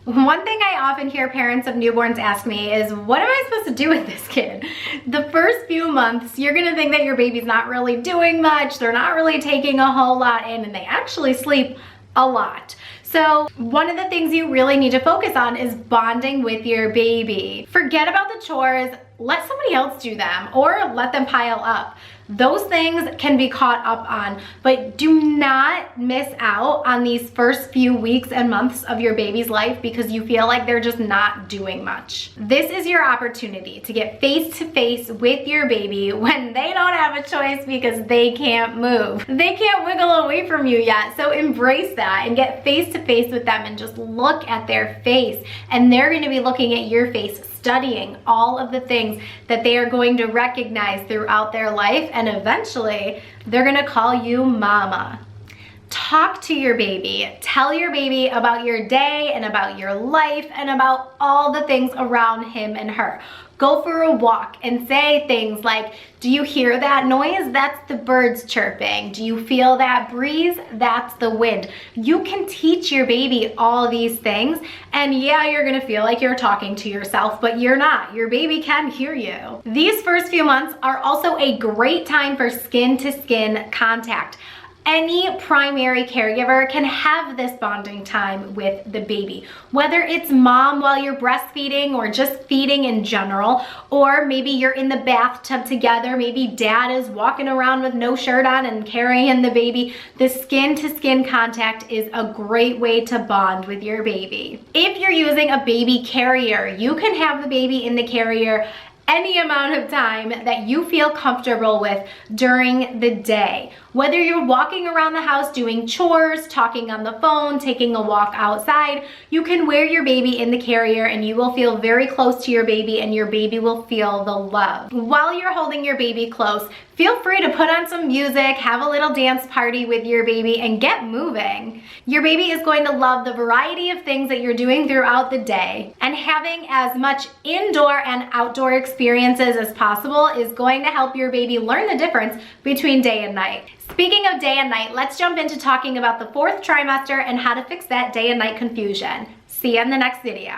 One thing I often hear parents of newborns ask me is, what am I supposed to do with this kid? The first few months, you're gonna think that your baby's not really doing much, they're not really taking a whole lot in, and they actually sleep a lot. So one of the things you really need to focus on is bonding with your baby. Forget about the chores, let somebody else do them, or let them pile up. Those things can be caught up on, but do not miss out on these first few weeks and months of your baby's life because you feel like they're just not doing much. This is your opportunity to get face to face with your baby when they don't have a choice because they can't move. They can't wiggle away from you yet, so embrace that and get face to face with them and just look at their face, and they're going to be looking at your face, studying all of the things that they are going to recognize throughout their life, and eventually they're gonna call you mama. Talk to your baby. Tell your baby about your day and about your life and about all the things around him and her. Go for a walk and say things like, do you hear that noise? That's the birds chirping. Do you feel that breeze? That's the wind. You can teach your baby all these things, and yeah, you're gonna feel like you're talking to yourself, but you're not. Your baby can hear you. These first few months are also a great time for skin-to-skin contact. Any primary caregiver can have this bonding time with the baby, whether it's mom while you're breastfeeding or just feeding in general, or maybe you're in the bathtub together, maybe dad is walking around with no shirt on and carrying the baby. The skin-to-skin contact is a great way to bond with your baby. If you're using a baby carrier, you can have the baby in the carrier any amount of time that you feel comfortable with during the day. Whether you're walking around the house doing chores, talking on the phone, taking a walk outside, you can wear your baby in the carrier and you will feel very close to your baby and your baby will feel the love. While you're holding your baby close, feel free to put on some music, have a little dance party with your baby, and get moving. Your baby is going to love the variety of things that you're doing throughout the day, and having as much indoor and outdoor experiences as possible is going to help your baby learn the difference between day and night. Speaking of day and night, let's jump into talking about the 4th trimester and how to fix that day and night confusion. See you in the next video.